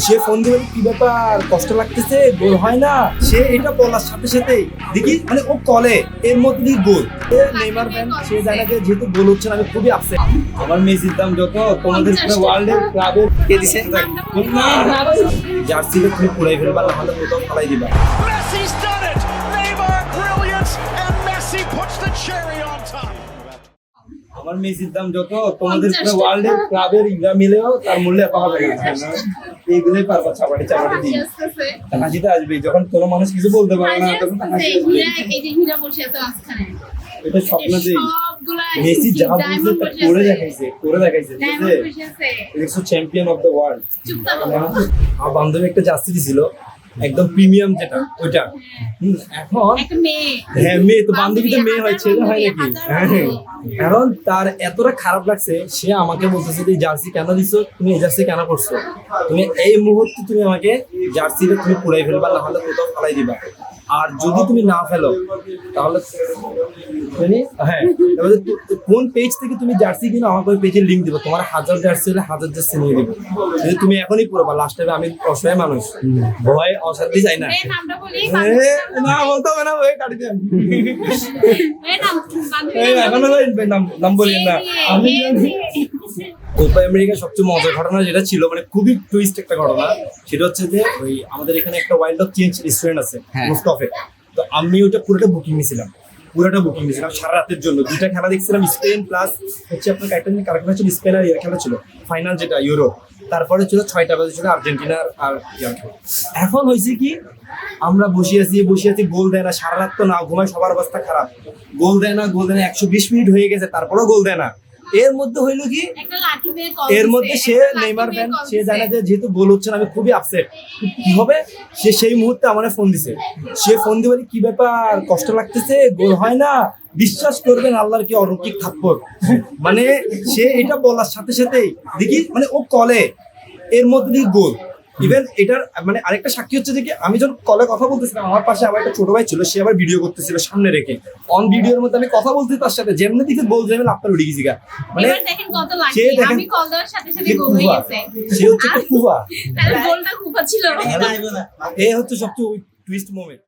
সে phone দিয়ে কি ব্যাপার, কষ্ট লাগতেছে, গোল হয় না। সে এটা বলার সাথে সাথে দেখি মানে ও কলে এর মধ্যে দিয়ে গোল। নেইমার ফ্যান, সে জানে যে যেহেতু গোল হচ্ছে না, আমি খুবই আপসেট। আমার মেসির দাম যত, তোমাদের ওয়ার্ল্ডের ক্লাবের কে দিছে জার্সিটা তুমি পুরাই ফেলবা, না হলে কোথাও ফেলাই দিবা। Messi's done it! Neymar, brilliance, and Messi puts the cherry on top. আমার মেসির দাম যত, তোমাদের ওয়ার্ল্ডের ক্লাবের ইগা মিলেও তার মূল্য এত হবে না। এইগুলোই পারবা চাপাটি চাপাটি দিয়ে। হাসিতে আসবে যখন কোনো মানুষ কিছু বলতে পারে না, তখন হাসি আসবে। এটা স্বপ্ন দেই। মেসি যা বলছে তা করে দেখাইছে, দেখছো চ্যাম্পিয়ন অফ দ্য ওয়ার্ল্ড। আমার বান্ধবী একটা জার্সি দিছিল, একদম প্রিমিয়াম যেটা ওইটা। এখন হ্যাঁ মেয়ে তো, বান্ধবীতে মেয়ে হয়, ছেলে হয় নাকি? হ্যাঁ, এখন তার এতটা খারাপ লাগছে, সে আমাকে বলতেছে যে জার্সি কেন দিছো, তুমি এই জার্সি কেন করছো, তুমি এই মুহূর্তে তুমি আমাকে জার্সিটা তুমি পুরাই ফেলবা, না হলে কোথাও ফেলাই দিবা। আর যদি তুমি না ফেলো তাহলে হ্যাঁ, কোন পেজ থেকে তুমি জার্সি কিনো আমাকে ওই পেজের লিঙ্ক দিবো, তোমার 1000 জার্সি হলে 1000 জার্সি নিয়ে দিবো। যদি তুমি এখনই পুরোবা, লাস্ট টাইমে আমি অসহায় মানুষ, ভয় অশান্তি চাই না। না বলতে হবে না, ওই কাটি দেন। নাম বলি না। আমি কোপা আমেরিকা সবচেয়ে মজার ঘটনা যেটা ছিল, মানে খুবই টুইস্ট একটা ঘটনা, সেটা হচ্ছে যে ওই আমাদের এখানে একটা ওয়াইল্ড অফ চেঞ্জ রেস্টুরেন্ট আছে রুফটপে। তো আমি ওটা পুরোটা বুকিং নিয়েছিলাম সারা রাতের জন্য। দুইটা খেলা দেখছিলাম, স্পেন প্লাস হচ্ছে আপনার কারেক্ট ছিল স্পেন আর ইয়ার খেলা ছিল, ফাইনাল যেটা ইউরো। তারপরে ছিল 6টা বাজে ছিল আর্জেন্টিনার আর ইয়ার খেলা। এখন হয়েছে কি, আমরা বসে আছি, গোল দেয় না, সারা রাত তো না ঘুমায়, সবার অবস্থা খারাপ। গোল দেয় না 120 মিনিট হয়ে গেছে, তারপরেও গোল দেয় না। এর মধ্যে হইলো কি, এর মধ্যে সে নেইমার ফ্যান, সে জানে যে যেহেতু গোল হচ্ছে না, আমি খুবই আপসেট, কি হবে। সে সেই মুহূর্তে আমার ফোন দিছে, সে ফোন দিয়ে বলি কি ব্যাপার, কষ্ট লাগতেছে, গোল হয় না। বিশ্বাস করবেন আল্লাহর কি অলৌকিক থাপ্পড়, মানে সে এটা বলার সাথে সাথেই দেখি মানে ও কলে এর মধ্যে দিয়ে গোল। ইভেন এটার মানে আরেকটা সাক্ষী হচ্ছে যে কি, আমি যখন কলে কথা বলতেছিলাম, আমার পাশে আমার একটা ছোট ভাই ছিল, সে আবার ভিডিও করতেছিল সামনে রেখে। অন ভিডিওর মধ্যে আমি কথা বলতে তার সাথে যেমনি দিকে গোল যাবেন আপনার উঠে গেছি গা, মানে সে দেখেন সে হচ্ছে একটা কুয়া, এ হচ্ছে সবচেয়ে টুইস্ট মোমেন্ট।